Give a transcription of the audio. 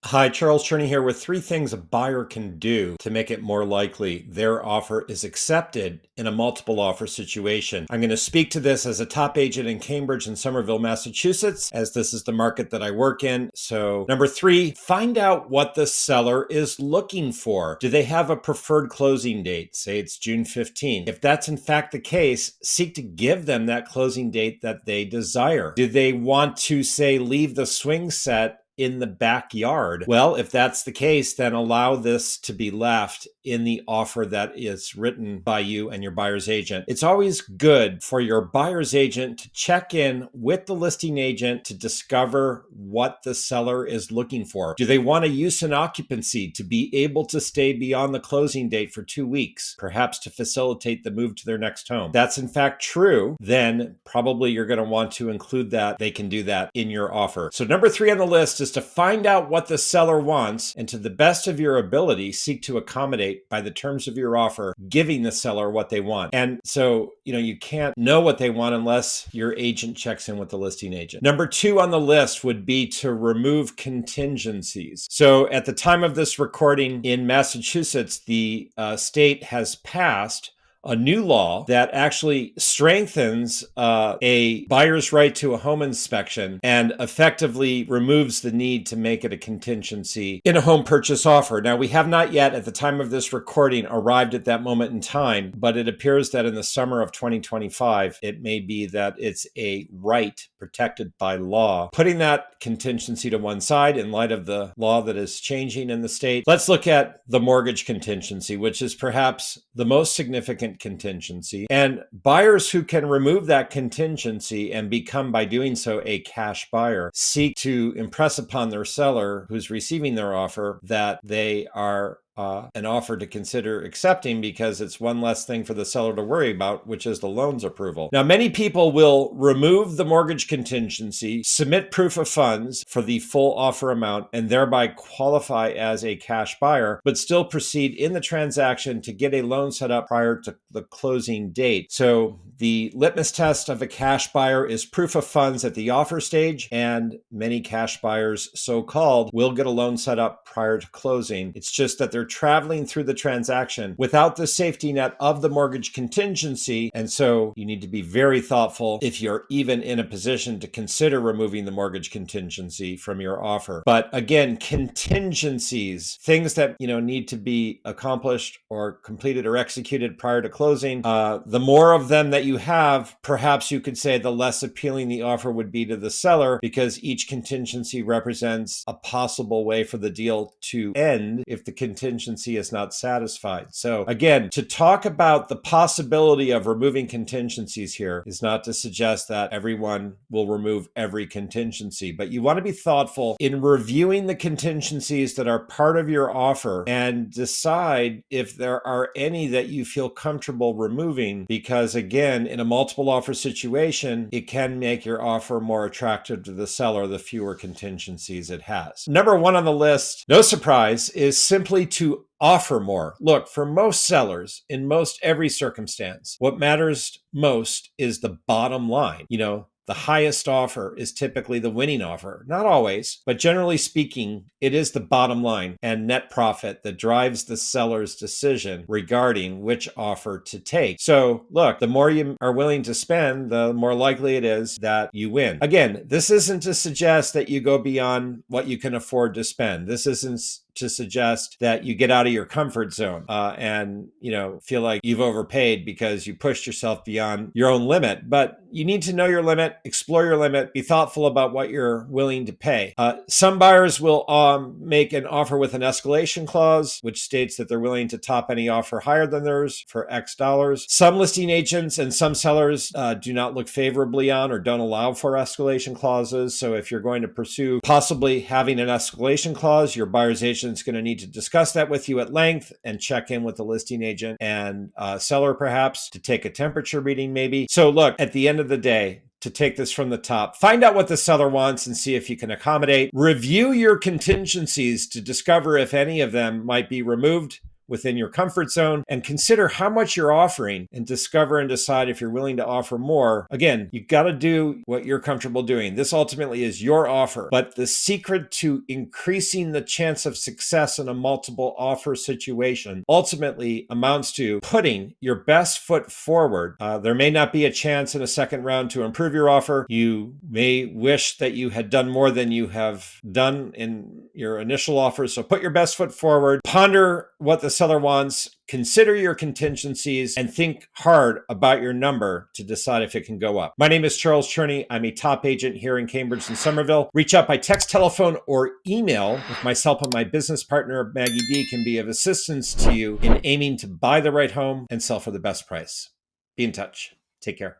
Hi, Charles Cherney here with three things a buyer can do to make it more likely their offer is accepted in a multiple offer situation. I'm going to speak to this as a top agent in Cambridge and Somerville, Massachusetts, as this is the market that I work in. So, number three, find out what the seller is looking for. Do they have a preferred closing date? Say it's June 15th. If that's in fact the case, seek to give them that closing date that they desire. Do they want to, say, leave the swing set in the backyard? Well, if that's the case, then allow this to be left in the offer that is written by you and your buyer's agent. It's always good for your buyer's agent to check in with the listing agent to discover what the seller is looking for. Do they want a use and occupancy to be able to stay beyond the closing date for 2 weeks, perhaps to facilitate the move to their next home? If that's in fact true, then probably you're going to want to include that. They can do that in your offer. So number three on the list is to find out what the seller wants and to the best of your ability, seek to accommodate by the terms of your offer, giving the seller what they want. And so, you can't know what they want unless your agent checks in with the listing agent. Number two on the list would be to remove contingencies. So at the time of this recording in Massachusetts, the state has passed a new law that actually strengthens a buyer's right to a home inspection and effectively removes the need to make it a contingency in a home purchase offer. Now, we have not yet, at the time of this recording, arrived at that moment in time, but it appears that in the summer of 2025, it may be that it's a right protected by law. Putting that contingency to one side in light of the law that is changing in the state, let's look at the mortgage contingency, which is perhaps the most significant contingency. And buyers who can remove that contingency and become, by doing so, a cash buyer, seek to impress upon their seller who's receiving their offer that they are an offer to consider accepting, because it's one less thing for the seller to worry about, which is the loan's approval. Now, many people will remove the mortgage contingency, submit proof of funds for the full offer amount, and thereby qualify as a cash buyer, but still proceed in the transaction to get a loan set up prior to the closing date. So the litmus test of a cash buyer is proof of funds at the offer stage, and many cash buyers, so-called, will get a loan set up prior to closing. It's just that they're traveling through the transaction without the safety net of the mortgage contingency, and so you need to be very thoughtful if you're even in a position to consider removing the mortgage contingency from your offer. But again, contingencies, things that need to be accomplished or completed or executed prior to closing, the more of them that you have, perhaps you could say the less appealing the offer would be to the seller, because each contingency represents a possible way for the deal to end if the contingency is not satisfied. So again, to talk about the possibility of removing contingencies here is not to suggest that everyone will remove every contingency, but you want to be thoughtful in reviewing the contingencies that are part of your offer and decide if there are any that you feel comfortable removing, because again, in a multiple offer situation, it can make your offer more attractive to the seller the fewer contingencies it has. Number one on the list, no surprise, is simply to offer more. Look, for most sellers, in most every circumstance, what matters most is the bottom line. The highest offer is typically the winning offer. Not always, but generally speaking, it is the bottom line and net profit that drives the seller's decision regarding which offer to take. So look, the more you are willing to spend, the more likely it is that you win. Again, this isn't to suggest that you go beyond what you can afford to spend. This isn't to suggest that you get out of your comfort zone and feel like you've overpaid because you pushed yourself beyond your own limit. But you need to know your limit, explore your limit, be thoughtful about what you're willing to pay. Some buyers will make an offer with an escalation clause, which states that they're willing to top any offer higher than theirs for X dollars. Some listing agents and some sellers do not look favorably on or don't allow for escalation clauses. So if you're going to pursue possibly having an escalation clause, your buyer's agent is going to need to discuss that with you at length and check in with the listing agent and seller, perhaps to take a temperature reading maybe. So look, at the end of the day, to take this from the top, find out what the seller wants and see if you can accommodate. Review your contingencies to discover if any of them might be removed within your comfort zone and consider how much you're offering and discover and decide if you're willing to offer more. Again, you got to do what you're comfortable doing. This ultimately is your offer, but the secret to increasing the chance of success in a multiple offer situation ultimately amounts to putting your best foot forward. There may not be a chance in a second round to improve your offer. You may wish that you had done more than you have done in your initial offer. So put your best foot forward, ponder what the seller wants, consider your contingencies, and think hard about your number to decide if it can go up. My name is Charles Cherney. I'm a top agent here in Cambridge and Somerville. Reach out by text, telephone, or email with myself and my business partner, Maggie D, can be of assistance to you in aiming to buy the right home and sell for the best price. Be in touch. Take care.